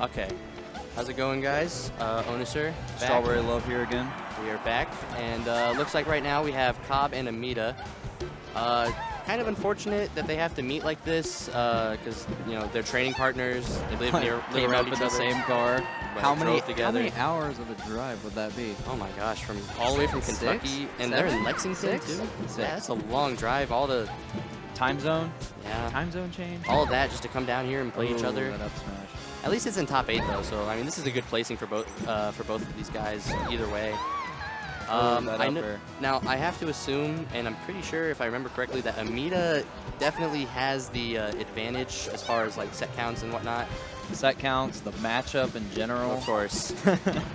Okay, how's it going, guys? Onusir, Strawberry Love here again. We are back, and looks like right now we have Cobb and Amida. Kind of unfortunate that they have to meet like this, because you know they're training partners. They live around in the same car. How many hours of a drive would that be? Oh my gosh, from all the way from Kentucky, and they're in Lexington too. Yeah, that's a long drive. All the time zone. Yeah. Time zone change. All of that just to come down here and play each other. Right up smash. At least it's in top 8 though, so I mean this is a good placing for both of these guys either way. Now I have to assume, and I'm pretty sure if I remember correctly, that Amida definitely has the advantage as far as like set counts and whatnot. Set counts, the matchup in general. Of course.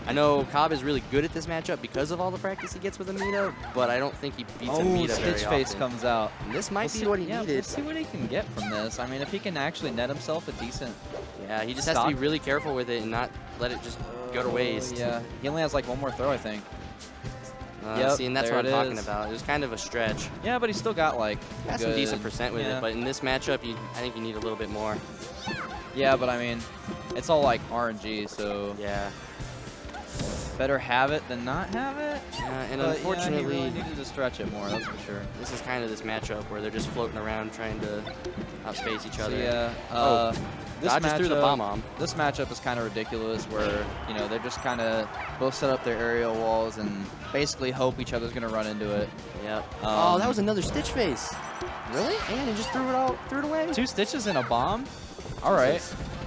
I know Cobb is really good at this matchup because of all the practice he gets with Amida, but I don't think he beats Amida very often. Stitch Face comes out. And this might be what he needed. We'll see what he can get from this. I mean, if he can actually net himself a decent Yeah, he just has to be really careful with it and not let it just go to waste. Yeah, he only has like one more throw, I think. See, and that's what I'm talking about. It was kind of a stretch. Yeah, but he still got like some decent percent with it. But in this matchup, I think you need a little bit more. Yeah, but I mean, it's all like RNG, so yeah, better have it than not have it. Yeah, and unfortunately, he really needed to stretch it more. That's for sure. This is kind of this matchup where they're just floating around trying to outspace each other. So, yeah. This matchup threw the bomb. This matchup is kind of ridiculous, where they're just kind of both set up their aerial walls and basically hope each other's gonna run into it. Yep. Oh, that was another Stitch Face. Really? And he just threw it away. 2 stitches in a bomb. All right.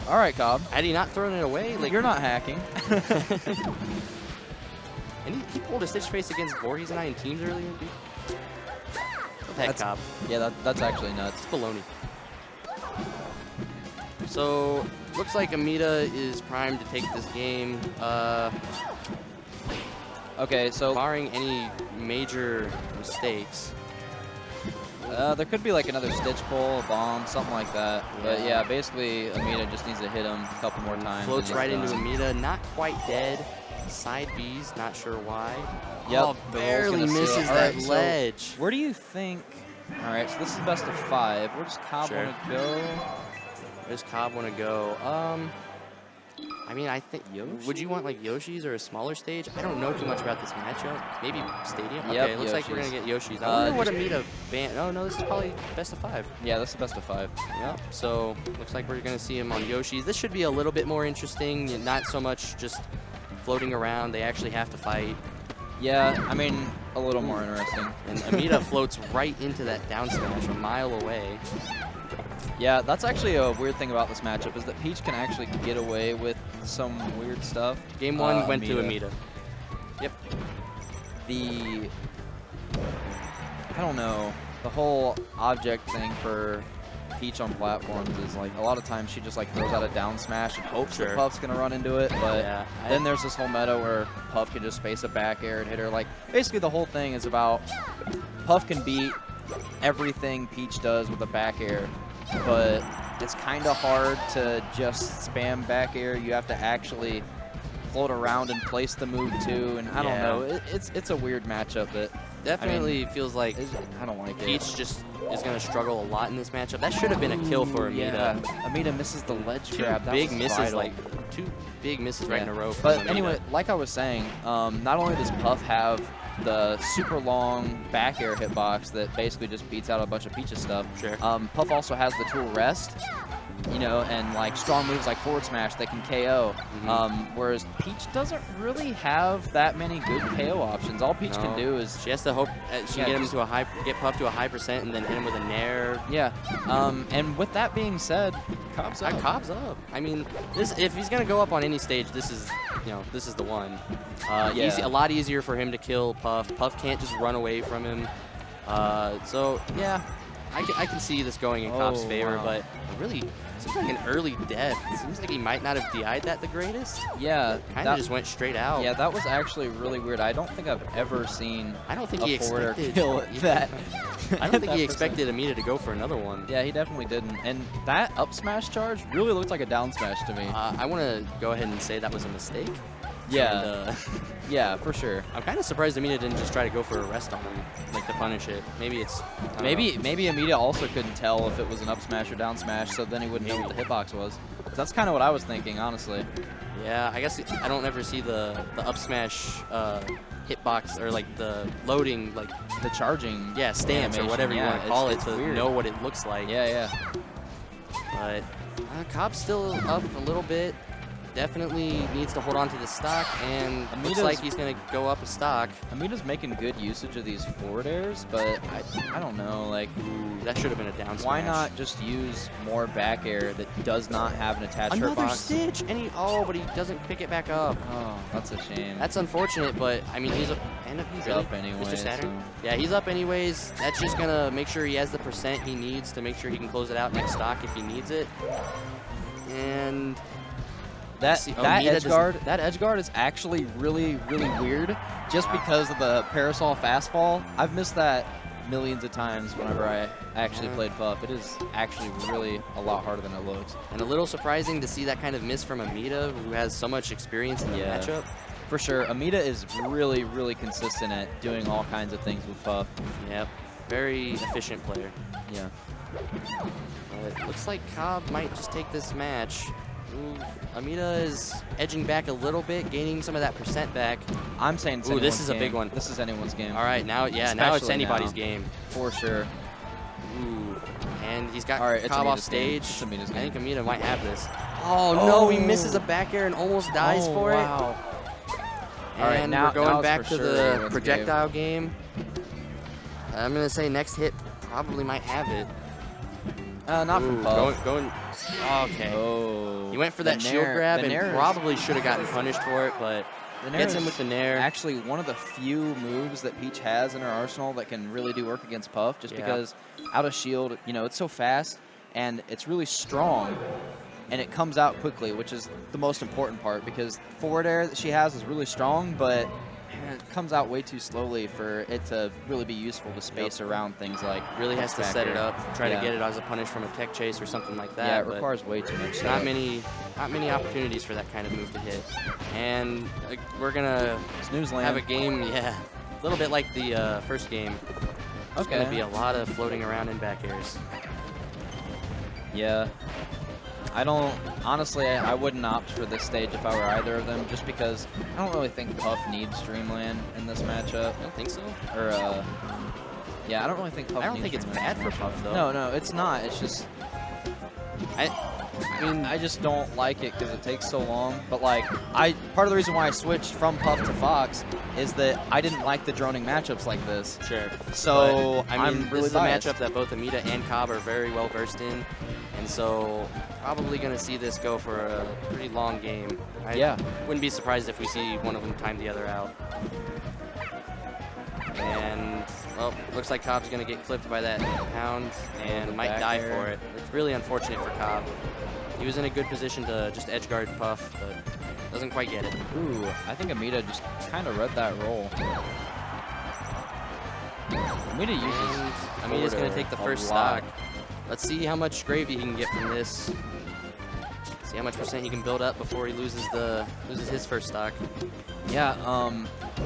All right, Cobb. Had he not thrown it away? Like you're not hacking. And he pulled a Stitch Face against Voorhees and I in teams earlier. Heck, Cobb. Yeah, that's actually nuts. It's baloney. So, looks like Amida is primed to take this game. Okay, so barring any major mistakes. There could be like another Stitch pull, a bomb, something like that. Yeah. But yeah, basically Amida just needs to hit him a couple more times. Floats right into Amida, not quite dead. Side B's, not sure why. Yep, oh, barely misses that ledge. So where do you think? All right, so this is best of 5. Where does Cobb want to go? Where does Cobb want to go? I mean, I think, Yoshi? would you want like Yoshi's or a smaller stage? I don't know too much about this matchup. Maybe Stadium? Yep, Okay, looks like we're going to get Yoshi's. Yoshi's. I wonder what Amida ban. Oh, no, this is probably best of 5. Yeah, that's the best of 5. Yep, so looks like we're going to see him on Yoshi's. This should be a little bit more interesting, not so much just floating around. They actually have to fight. Yeah, I mean, a little more interesting. And Amida floats right into that down smash a mile away. Yeah, that's actually a weird thing about this matchup is that Peach can actually get away with some weird stuff. Game 1 went to Amida. Yep. I don't know, the whole object thing for Peach on platforms is like a lot of times she just like throws out a down smash and hopes that Puff's gonna run into it, but Yeah, then there's this whole meta where Puff can just space a back air and hit her. Like basically the whole thing is about Puff can beat everything Peach does with a back air, but it's kind of hard to just spam back air. You have to actually float around and place the move too, and I don't know. It's a weird matchup that definitely feels like I don't like Peach it. just is going to struggle a lot in this matchup. That should have been a kill for Amida. Yeah. Amida misses the ledge grab. That Big was misses, vital. like 2 big misses right in a row. But Amida. anyway, like I was saying, not only does Puff have the super long back air hitbox that basically just beats out a bunch of Peach's stuff, Puff also has the tool rest, you know, and like strong moves like forward smash that can KO. Whereas Peach doesn't really have that many good KO options. All Peach can do is she has to hope she can get him to a high, get Puff to a high percent, and then hit him with a nair. Yeah. And with that being said, Cobb's up. Cobb's up. I mean, this if he's gonna go up on any stage, this is this is the one. Easy, a lot easier for him to kill Puff. Puff can't just run away from him. So yeah, I can see this going in Cobb's favor, but it really seems like an early death. It seems like he might not have DI'd that the greatest. Yeah, kind of just went straight out. Yeah, that was actually really weird. I don't think I've ever seen. I don't think a he forward expected kill that. I don't think he expected Amida to go for another one. Yeah, he definitely didn't. And that up smash charge really looked like a down smash to me. I want to go ahead and say that was a mistake. Yeah. And, yeah, for sure. I'm kind of surprised Amida didn't just try to go for a rest on him, like to punish it. Maybe it's maybe Amida also couldn't tell if it was an up smash or down smash, so then he wouldn't know what the hitbox was. That's kind of what I was thinking, honestly. Yeah, I guess I don't ever see the up smash hitbox or like the loading, like the charging. Yeah, stance or whatever you want to call it to weird. know what it looks like. Yeah. But Cobb's still up a little bit. Definitely needs to hold on to the stock, and it looks like he's going to go up a stock. Amida's making good usage of these forward airs, but I don't know, like... that should have been a down smash. Why not just use more back air that does not have an attached Another hitbox? stitch, and but he doesn't pick it back up. Oh, that's a shame. That's unfortunate, but I mean, he's up anyway. Yeah, he's up anyways. That's just going to make sure he has the percent he needs to make sure he can close it out next stock if he needs it. And... that edge guard is actually really, really weird just because of the parasol fastfall. I've missed that millions of times whenever I actually played Puff. It is actually really a lot harder than it looks. And a little surprising to see that kind of miss from Amida, who has so much experience in the matchup. For sure. Amida is really, really consistent at doing all kinds of things with Puff. Yep. Very efficient player. Yeah. But it looks like Cobb might just take this match. Ooh, Amida is edging back a little bit, gaining some of that percent back. I'm saying it's this is a big one. This is anyone's game. All right, now it's anybody's game. For sure. Ooh, and he's got Amida's Cobb off stage. It's Amida's game. I think Amida might have this. Oh, no, he misses a back air and almost dies for it. Wow. And all right, now, we're going back to sure the projectile game. I'm going to say next hit probably might have it. Not from Puff. Okay. Oh. He went for that shield grab and probably should have gotten punished for it, but gets him with the nair. Actually, one of the few moves that Peach has in her arsenal that can really do work against Puff, just because out of shield, it's so fast and it's really strong, and it comes out quickly, which is the most important part, because forward air that she has is really strong, but it comes out way too slowly for it to really be useful to space around things like really has to set it up, try to get it as a punish from a tech chase or something like that. Yeah, it requires way too much. Not many opportunities for that kind of move to hit. And we're gonna have a game, a little bit like the first game. It's gonna be a lot of floating around in back airs. Yeah. I don't, honestly, I wouldn't opt for this stage if I were either of them, just because I don't really think Puff needs Dreamland in this matchup. I don't think so. Or, yeah, I don't really think Puff needs I don't think it's bad for Puff, though. No, no, it's not. It's just, I mean, I just don't like it because it takes so long. But, like, part of the reason why I switched from Puff to Fox is that I didn't like the droning matchups like this. Sure. So, but, I mean, I'm really this is biased. a matchup that both Amida and Cobb are very well versed in. And so, probably going to see this go for a pretty long game. I wouldn't be surprised if we see one of them time the other out. And, well, looks like Cobb's going to get clipped by that pound and might die for it. It's really unfortunate for Cobb. He was in a good position to just edge guard Puff, but doesn't quite get it. Ooh, I think Amida just kind of read that roll. Amida uses. Amida's going to take the first stock. Let's see how much gravy he can get from this. See how much percent he can build up before he loses his first stock. Yeah,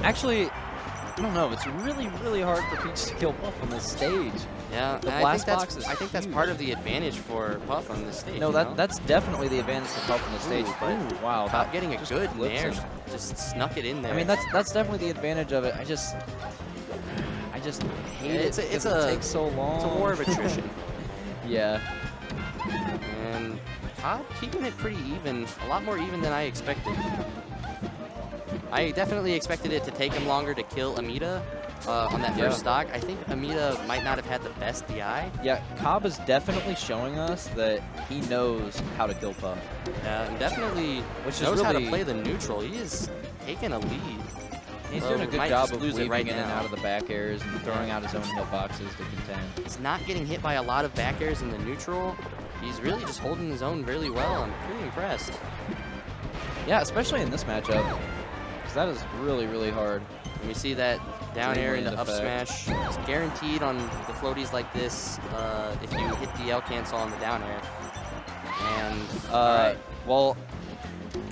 actually, I don't know. It's really, really hard for Peach to kill Puff on this stage. Yeah, I think that's part of the advantage for Puff on this stage. No, that's definitely the advantage for Puff on the stage. But wow, about getting a good nair, just snuck it in there. I mean, that's definitely the advantage of it. I just hate it. It takes so long. It's a war of attrition. Yeah. And Cobb keeping it pretty even, a lot more even than I expected. I definitely expected it to take him longer to kill Amida on that first stock. I think Amida might not have had the best DI. Yeah, Cobb is definitely showing us that he knows how to kill Puff. Yeah, and definitely knows how to play the neutral. He is taking a lead. He's doing a good job of weaving in and out of the back airs and throwing out his own hitboxes to contend. He's not getting hit by a lot of back airs in the neutral. He's really just holding his own really well. I'm pretty impressed. Yeah, especially in this matchup, because that is really, really hard. And we see that down air into up smash. It's guaranteed on the floaties like this if you hit the L cancel on the down air. And well,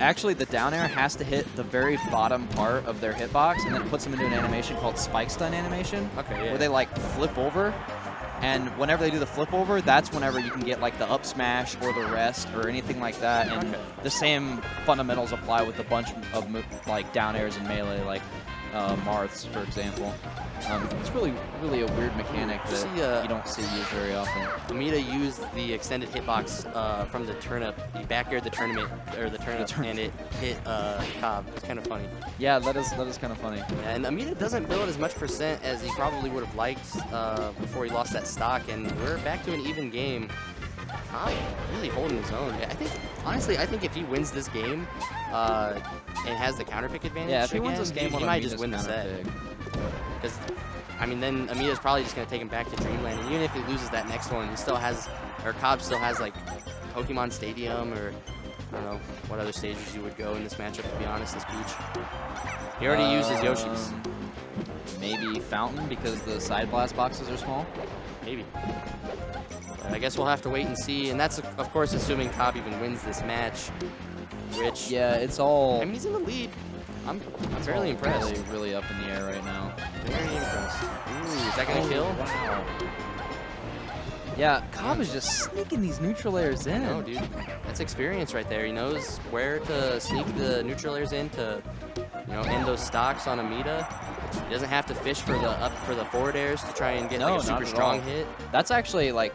actually, the down air has to hit the very bottom part of their hitbox, and then it puts them into an animation called spike stun animation. Okay, yeah. Where they like flip over, and whenever they do the flip over, that's whenever you can get like the up smash or the rest or anything like that. And the same fundamentals apply with a bunch of like down airs in melee, like Marths, for example. It's really, really a weird mechanic that you don't see used very often. Amida used the extended hitbox from the turnip. He back aired the turnip, and it hit Cobb. It's kind of funny. Yeah, that is kind of funny. Yeah, and Amida doesn't build as much percent as he probably would have liked before he lost that stock, and we're back to an even game. Cobb really holding his own. Honestly, I think if he wins this game and has the counter pick advantage, if he wins this game, he might just win the set. Because, I mean, then Amida's probably just going to take him back to Dreamland. And even if he loses that next one, he still has, or Cobb still has, like, Pokemon Stadium, or I don't know what other stages you would go in this matchup, to be honest, as Peach. He already used his Yoshi's. Maybe Fountain, because the side blast boxes are small? Maybe. But I guess we'll have to wait and see. And that's, of course, assuming Cobb even wins this match, which... Yeah, it's all... I mean, he's in the lead. I'm fairly impressed. Really, really up in the air right now. Very impressed. Ooh, is that going to kill? Wow. Yeah, Cobb is just sneaking these neutral airs in. No, dude. That's experience right there. He knows where to sneak the neutral airs in to, end those stocks on Amida. He doesn't have to fish for the forward airs to try and get like a super strong hit. That's actually like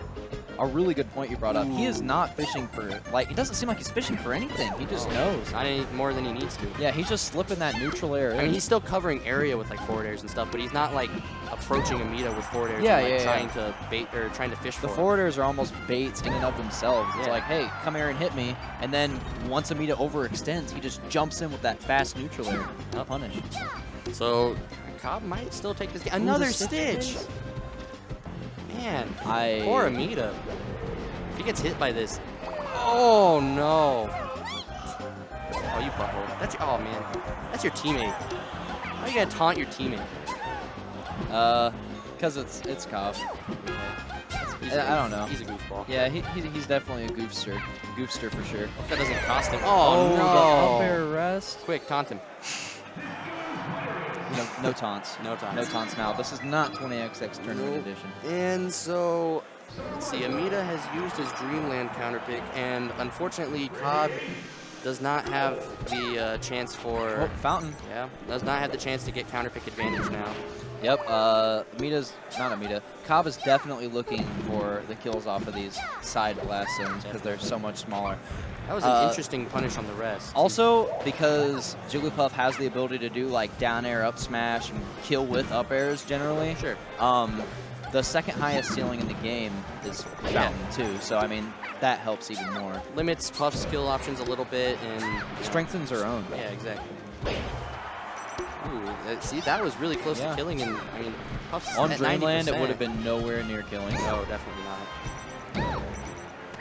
a really good point you brought up. He is not fishing for, like, it doesn't seem like he's fishing for anything. He just knows. Not any more than he needs to. Yeah, he's just slipping that neutral air in. I mean, he's still covering area with, like, forward airs and stuff, but he's not, like, approaching Amida with forward airs trying to bait or trying to fish for The forward airs are almost baits in and of themselves. It's like, hey, come here and hit me. And then once Amida overextends, he just jumps in with that fast neutral air. Not punish. So, Cobb might still take this game. Another Stitch! Man, poor Amida. If he gets hit by this, oh no! Oh, you butthole. Oh man, that's your teammate. How are you gonna taunt your teammate? Because it's Cobb. I don't know. He's a goofball. Yeah, he's definitely a goofster. Goofster for sure. That doesn't cost him. Oh no! The up air rest. Quick, taunt him. No taunts. No taunts. No taunts now. This is not 20XX Tournament Edition. And so Let's see, Amida has used his Dreamland counter pick, and unfortunately, Cobb does not have the chance for... Oh, Fountain. Yeah, does not have the chance to get counter pick advantage now. Yep, Cobb is definitely looking for the kills off of these side blast zones because they're so much smaller. That was an interesting punish on the rest. Also, because Jigglypuff has the ability to do like down air, up smash, and kill with up airs generally. Sure. The second highest ceiling in the game is Fountain too, so I mean that helps even more. Limits Puff's skill options a little bit and strengthens her own. Yeah, exactly. Ooh, see, that was really close to killing, and I mean, Puff's on at Dreamland, 90%. it would have been nowhere near killing. No, definitely not.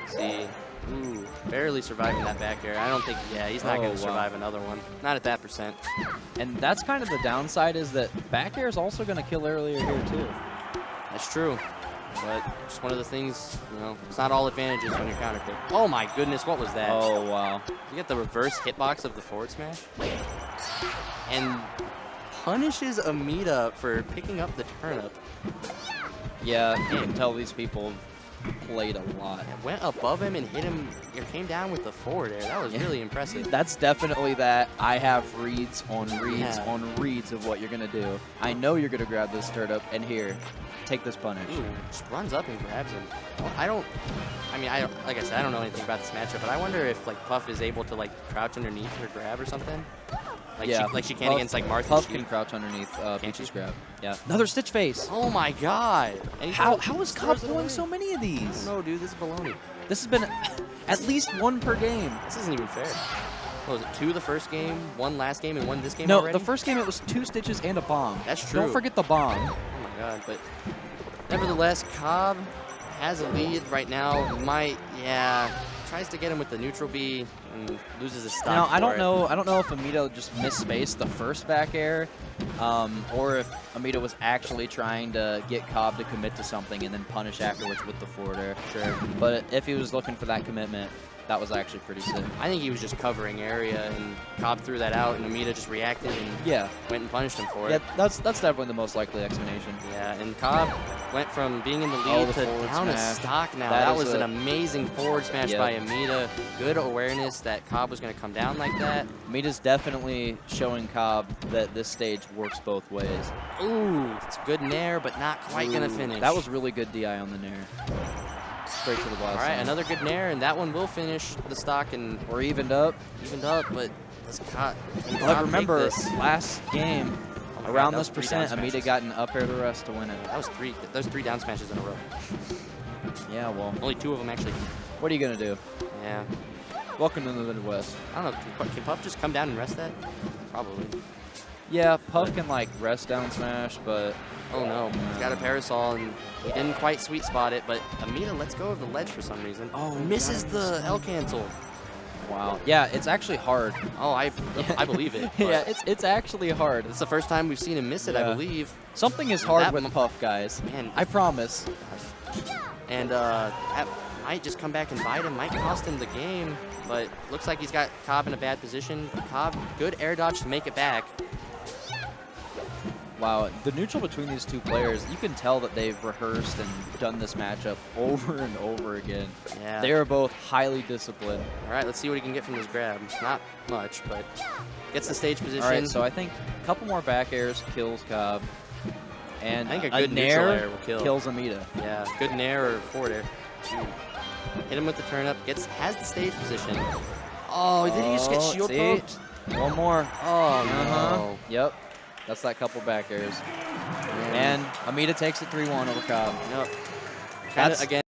See, ooh, barely surviving that back air. I don't think, he's not going to survive another one. Not at that percent. And that's kind of the downside is that back air is also going to kill earlier here too. That's true. But just one of the things, you know, it's not all advantages when you're counter pick. Oh my goodness, what was that? Oh, wow. You get the reverse hitbox of the forward smash. And punishes Amida for picking up the turnip. Yeah, you can tell these people played a lot. It went above him and hit him, or came down with the forward air. That was really impressive. That's definitely that I have reads on reads on reads of what you're going to do. I know you're going to grab this turnip, and here, take this punish. Ooh, just runs up and grabs him. Well, like I said, I don't know anything about this matchup, but I wonder if like Puff is able to like crouch underneath her grab or something. Like she can against like Martha. Puff can crouch underneath Peach's grab. Yeah. Another Stitch Face. Oh my god. How is Cobb throwing so many of these? No, dude, this is baloney. This has been at least one per game. This isn't even fair. What was it, 2 the first game, 1 last game, and 1 this game No, already? the first game it was 2 stitches and a bomb. That's true. Don't forget the bomb. Oh my god, but nevertheless, Cobb has a lead right now. Tries to get him with the neutral B and loses his stock. Now I don't know if Amida just misspaced the first back air, or if Amida was actually trying to get Cobb to commit to something and then punish afterwards with the forward air. Sure. But if he was looking for that commitment, that was actually pretty sick. I think he was just covering area, and Cobb threw that out, and Amida just reacted and went and punished him for it. Yeah, that's definitely the most likely explanation. Yeah, and Cobb went from being in the lead to down a stock now. That was an amazing forward smash by Amida. Good awareness that Cobb was going to come down like that. Amida's definitely showing Cobb that this stage works both ways. Ooh, it's a good nair, but not quite going to finish. That was really good DI on the nair. Straight to the blast. All right, another good nair, and that one will finish the stock, and we're evened up. But let's cut. But remember, last game, around this percent, Amida got an up air the rest to win it. That was 3. Those 3 down smashes in a row. Yeah, well. Only 2 of them actually. What are you going to do? Yeah. Welcome to the Midwest. I don't know. Can Puff just come down and rest that? Probably. Yeah, Puff can like rest down smash, but oh no, he's got a parasol and he didn't quite sweet spot it, but Amida lets go of the ledge for some reason. Oh, misses the L cancel. Wow. Yeah, it's actually hard. Oh, I believe it. Yeah, it's actually hard. It's the first time we've seen him miss it, I believe. Something is hard with Puff, guys. Man, I promise. And that might just come back and bite him. Might cost him the game, but looks like he's got Cobb in a bad position. Cobb, good air dodge to make it back. Wow, the neutral between these two players, you can tell that they've rehearsed and done this matchup over and over again. Yeah. They are both highly disciplined. All right, let's see what he can get from this grab. Not much, but gets the stage position. All right, so I think a couple more back airs kills Cobb. And I think a good nair air will kills Amida. Yeah, good nair or forward air. Hit him with the turn up, has the stage position. Oh, did he just get shield poked? One more. Oh, no. Yep. That's that couple back airs. And Amida takes it 3-1 over Cobb. Yep. That's again.